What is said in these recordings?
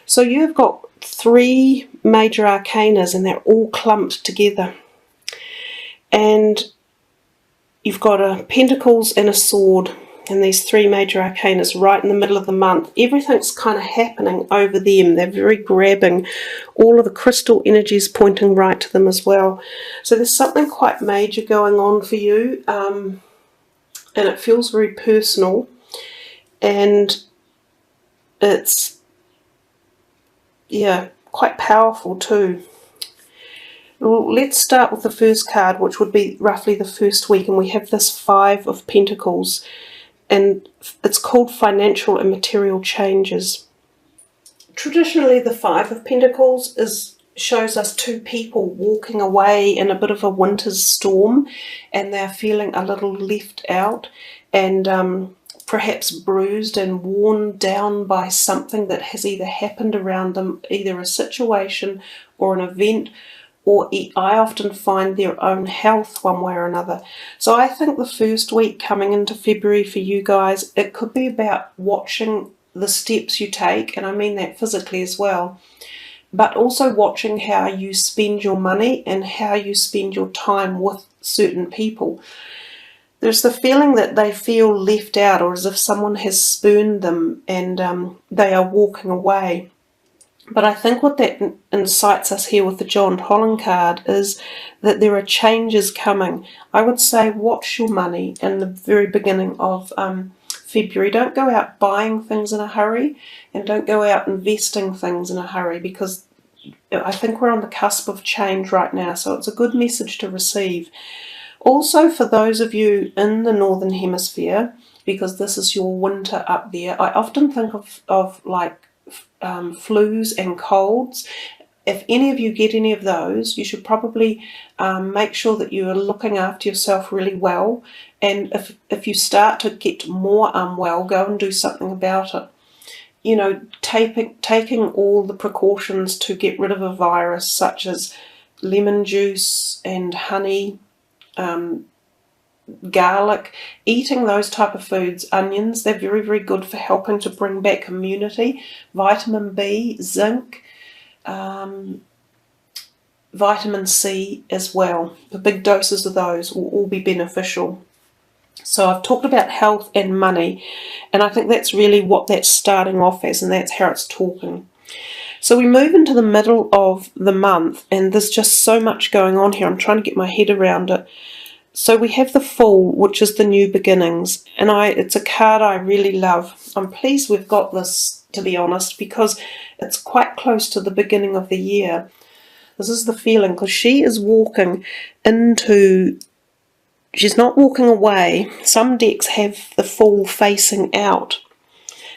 So you've got 3 major arcanas and they're all clumped together. And you've got a Pentacles and a Sword and these 3 major arcanas right in the middle of the month. Everything's kind of happening over them. They're very grabbing. All of the crystal energies pointing right to them as well. So there's something quite major going on for you. And it feels very personal. And it's, yeah, quite powerful too. Well, let's start with the first card, which would be roughly the first week, and we have this 5 of Pentacles, and it's called financial and material changes. Traditionally, the 5 of Pentacles shows us 2 people walking away in a bit of a winter's storm, and they're feeling a little left out and perhaps bruised and worn down by something that has either happened around them, either a situation or an event, or I often find their own health one way or another. So I think the first week coming into February for you guys, it could be about watching the steps you take, and I mean that physically as well, but also watching how you spend your money and how you spend your time with certain people. There's the feeling that they feel left out, or as if someone has spurned them and they are walking away. But I think what that incites us here with the John Holland card is that there are changes coming. I would say watch your money in the very beginning of February. Don't go out buying things in a hurry, and don't go out investing things in a hurry, because I think we're on the cusp of change right now. So it's a good message to receive. Also, for those of you in the Northern Hemisphere, because this is your winter up there, I often think of like flus and colds. If any of you get any of those, you should probably make sure that you are looking after yourself really well. And if you start to get more unwell, go and do something about it. You know, taking all the precautions to get rid of a virus, such as lemon juice and honey, garlic, eating those type of foods, onions, they're very, very good for helping to bring back immunity. Vitamin B, zinc, vitamin C as well. The big doses of those will all be beneficial. So I've talked about health and money, and I think that's really what that's starting off as, and that's how it's talking. So we move into the middle of the month, and there's just so much going on here. I'm trying to get my head around it. So we have the Fool, which is the new beginnings, and it's a card I really love. I'm pleased we've got this, to be honest, because it's quite close to the beginning of the year. This is the feeling, because she is walking into, she's not walking away. Some decks have the Fool facing out,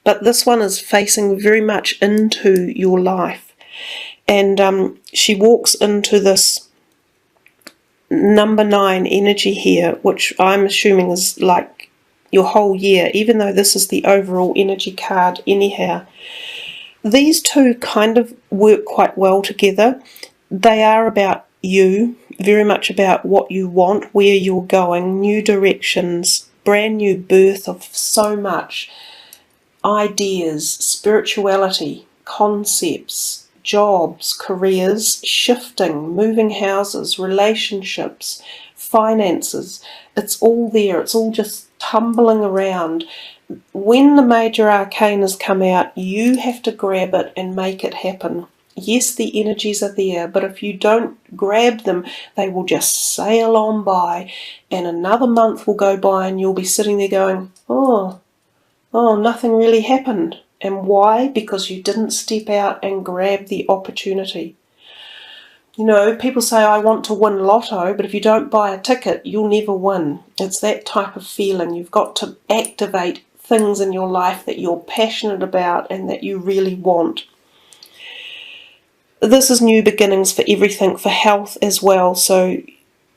but this one is facing very much into your life. And she walks into this number 9 energy here, which I'm assuming is like your whole year, even though this is the overall energy card anyhow. These two kind of work quite well together. They are about you, very much about what you want, where you're going, new directions, brand new birth of so much, ideas, spirituality, concepts, jobs, careers, shifting, moving houses, relationships, finances. It's all there. It's all just tumbling around. When the major arcanas come out, you have to grab it and make it happen. Yes, the energies are there, but if you don't grab them, they will just sail on by, and another month will go by and you'll be sitting there going, oh, nothing really happened. And why? Because you didn't step out and grab the opportunity. You know, people say, I want to win lotto, but if you don't buy a ticket, you'll never win. It's that type of feeling. You've got to activate things in your life that you're passionate about and that you really want. This is new beginnings for everything, for health as well. So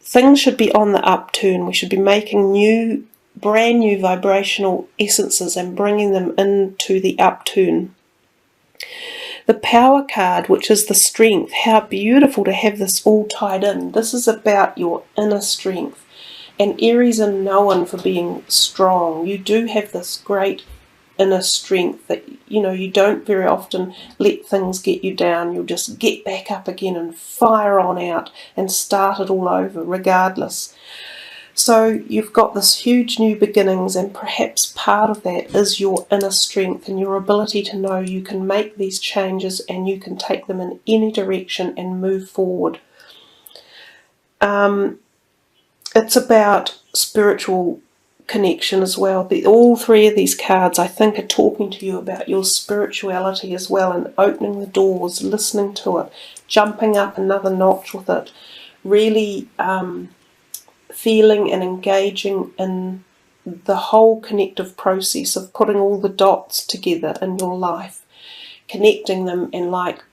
things should be on the upturn. We should be making brand new vibrational essences and bringing them into the upturn. The Power card, which is the strength. How beautiful to have this all tied in. This is about your inner strength. And Aries are known for being strong. You do have this great inner strength, that, you know, you don't very often let things get you down. You'll just get back up again and fire on out and start it all over regardless. So you've got this huge new beginnings, and perhaps part of that is your inner strength and your ability to know you can make these changes and you can take them in any direction and move forward. It's about spiritual connection as well. All three of these cards, I think, are talking to you about your spirituality as well, and opening the doors, listening to it, jumping up another notch with it, really feeling and engaging in the whole connective process of putting all the dots together in your life, connecting them, and like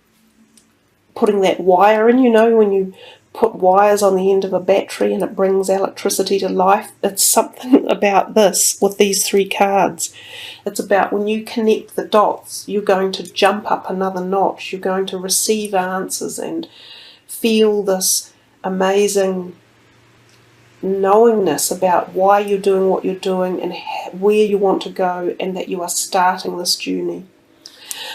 putting that wire in, you know, when you put wires on the end of a battery and it brings electricity to life. It's something about this with these three cards. It's about when you connect the dots, you're going to jump up another notch. You're going to receive answers and feel this amazing knowingness about why you're doing what you're doing and where you want to go, and that you are starting this journey.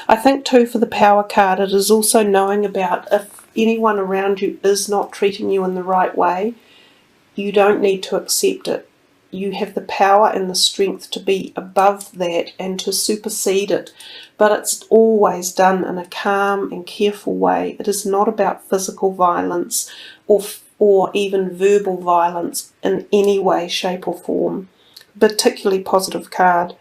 I think too, for the Power card, it is also knowing about if anyone around you is not treating you in the right way, you don't need to accept it. You have the power and the strength to be above that and to supersede it, but it's always done in a calm and careful way. It is not about physical violence or even verbal violence in any way, shape or form. Particularly positive card.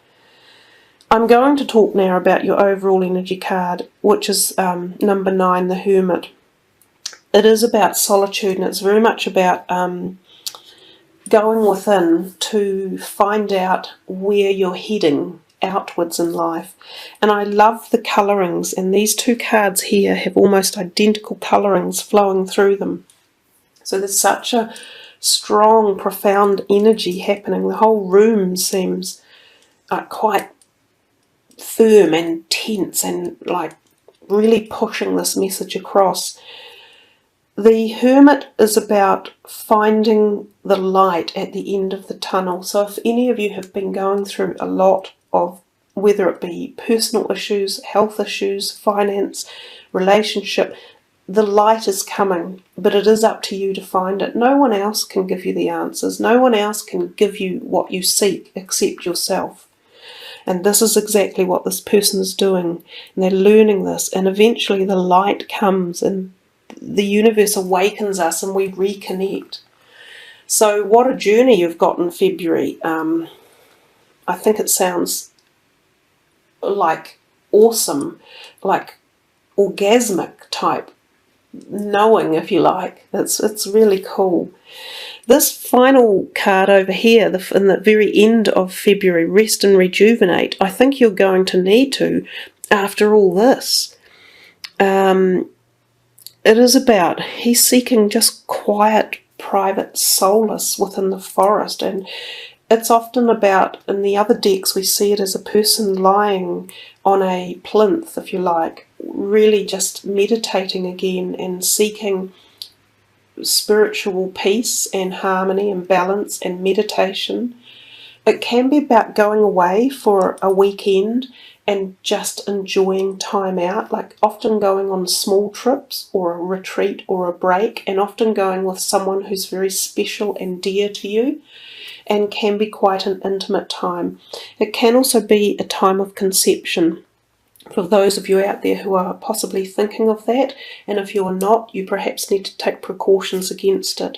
I'm going to talk now about your overall energy card, which is number 9, the Hermit. It is about solitude, and it's very much about going within to find out where you're heading outwards in life. And I love the colourings, and these two cards here have almost identical colourings flowing through them. So there's such a strong, profound energy happening. The whole room seems quite firm and tense and like really pushing this message across. The Hermit is about finding the light at the end of the tunnel. So if any of you have been going through a lot of, whether it be personal issues, health issues, finance, relationship, the light is coming, but it is up to you to find it. No one else can give you the answers. No one else can give you what you seek except yourself. And this is exactly what this person is doing. And they're learning this. And eventually the light comes and the universe awakens us and we reconnect. So what a journey you've got in February. I think it sounds like awesome, like orgasmic type knowing, if you like. It's really cool. This final card over here, in the very end of February, rest and rejuvenate, I think you're going to need to after all this. It is about, he's seeking just quiet, private solace within the forest, and it's often about, in the other decks we see it as a person lying on a plinth, if you like, really just meditating again and seeking spiritual peace and harmony and balance and meditation. It can be about going away for a weekend and just enjoying time out, like often going on small trips or a retreat or a break, and often going with someone who's very special and dear to you, and can be quite an intimate time. It can also be a time of conception. For those of you out there who are possibly thinking of that, and if you're not, you perhaps need to take precautions against it.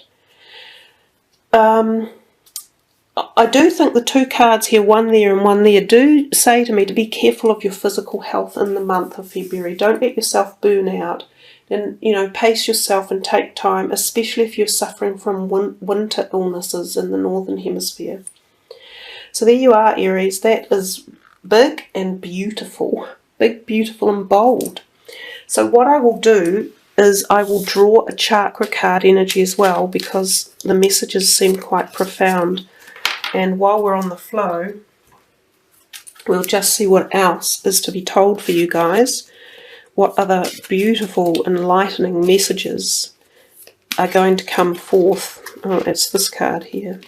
I do think the two cards here, one there and one there, do say to me to be careful of your physical health in the month of February. Don't let yourself burn out, and pace yourself and take time, especially if you're suffering from winter illnesses in the northern hemisphere. So there you are, Aries. That is big and beautiful. Big, beautiful and bold. So what I will do is I will draw a chakra card energy as well, because the messages seem quite profound. And while we're on the flow, we'll just see what else is to be told for you guys. What other beautiful, enlightening messages are going to come forth. Oh, it's this card here.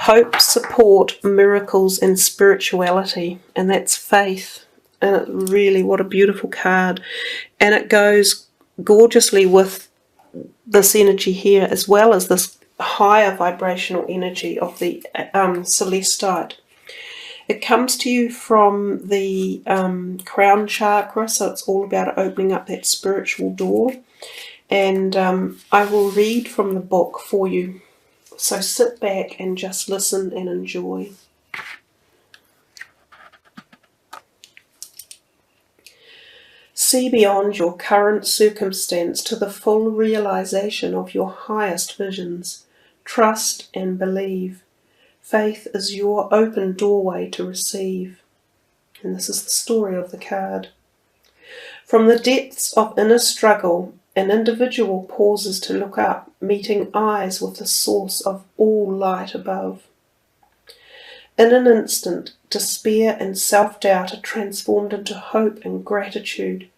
Hope, support, miracles, and spirituality. And that's faith. And it really, what a beautiful card. And it goes gorgeously with this energy here, as well as this higher vibrational energy of the Celestite. It comes to you from the crown chakra, so it's all about opening up that spiritual door. And I will read from the book for you. So sit back and just listen and enjoy. See beyond your current circumstance to the full realization of your highest visions. Trust and believe. Faith is your open doorway to receive. And this is the story of the card. From the depths of inner struggle, an individual pauses to look up, meeting eyes with the source of all light above. In an instant, despair and self-doubt are transformed into hope and gratitude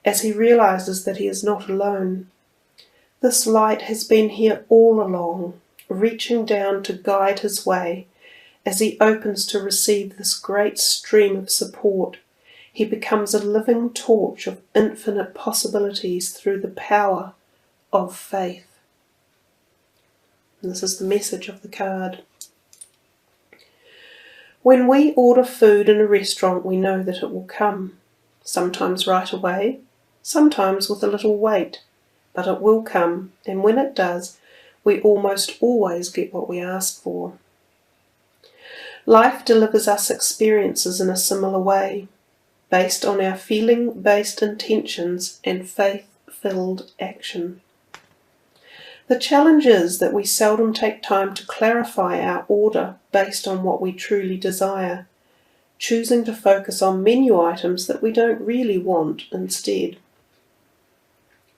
as he realizes that he is not alone. This light has been here all along, reaching down to guide his way. As he opens to receive this great stream of support, he becomes a living torch of infinite possibilities through the power of faith. And this is the message of the card. When we order food in a restaurant, we know that it will come, sometimes right away, sometimes with a little wait, but it will come, and when it does, we almost always get what we ask for. Life delivers us experiences in a similar way, based on our feeling-based intentions and faith-filled action. The challenge is that we seldom take time to clarify our order based on what we truly desire, choosing to focus on menu items that we don't really want instead.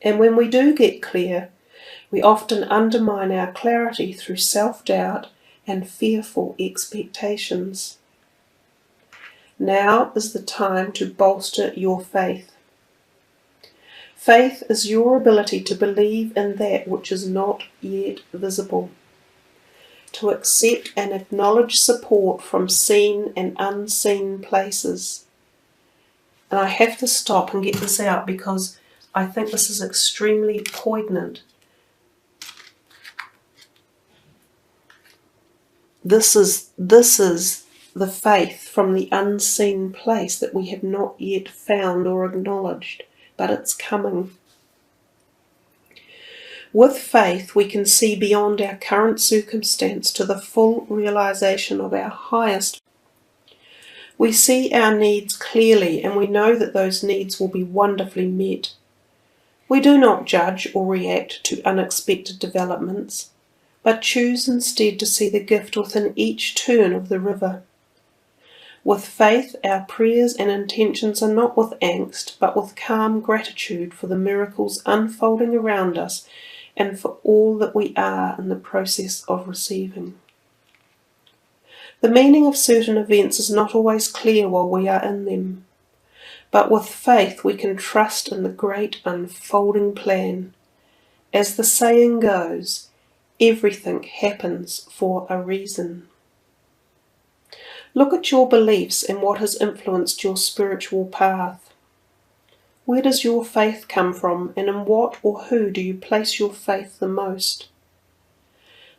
And when we do get clear, we often undermine our clarity through self-doubt and fearful expectations. Now is the time to bolster your faith. Faith is your ability to believe in that which is not yet visible, to accept and acknowledge support from seen and unseen places. And I have to stop and get this out because I think this is extremely poignant. This is the faith from the unseen place that we have not yet found or acknowledged, but it's coming. With faith, we can see beyond our current circumstance to the full realization of our highest. We see our needs clearly, and we know that those needs will be wonderfully met. We do not judge or react to unexpected developments, but choose instead to see the gift within each turn of the river. With faith, our prayers and intentions are not with angst, but with calm gratitude for the miracles unfolding around us and for all that we are in the process of receiving. The meaning of certain events is not always clear while we are in them, but with faith we can trust in the great unfolding plan. As the saying goes, everything happens for a reason. Look at your beliefs and what has influenced your spiritual path. Where does your faith come from, and in what or who do you place your faith the most?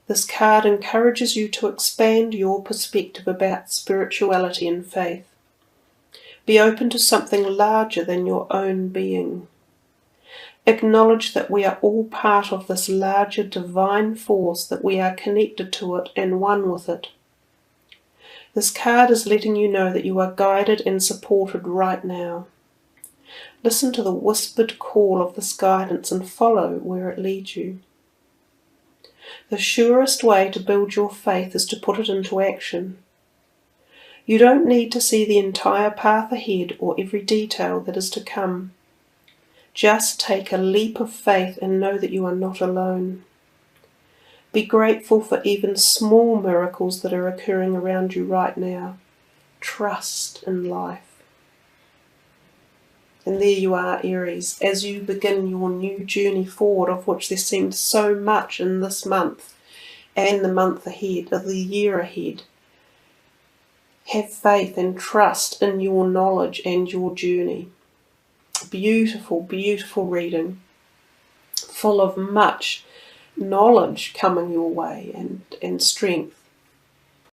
This card encourages you to expand your perspective about spirituality and faith. Be open to something larger than your own being. Acknowledge that we are all part of this larger divine force, that we are connected to it and one with it. This card is letting you know that you are guided and supported right now. Listen to the whispered call of this guidance and follow where it leads you. The surest way to build your faith is to put it into action. You don't need to see the entire path ahead or every detail that is to come. Just take a leap of faith and know that you are not alone. Be grateful for even small miracles that are occurring around you right now. Trust in life. And there you are, Aries, as you begin your new journey forward, of which there seems so much in this month. and the month ahead, of the year ahead. Have faith and trust in your knowledge and your journey. Beautiful, beautiful reading, full of much knowledge coming your way and strength.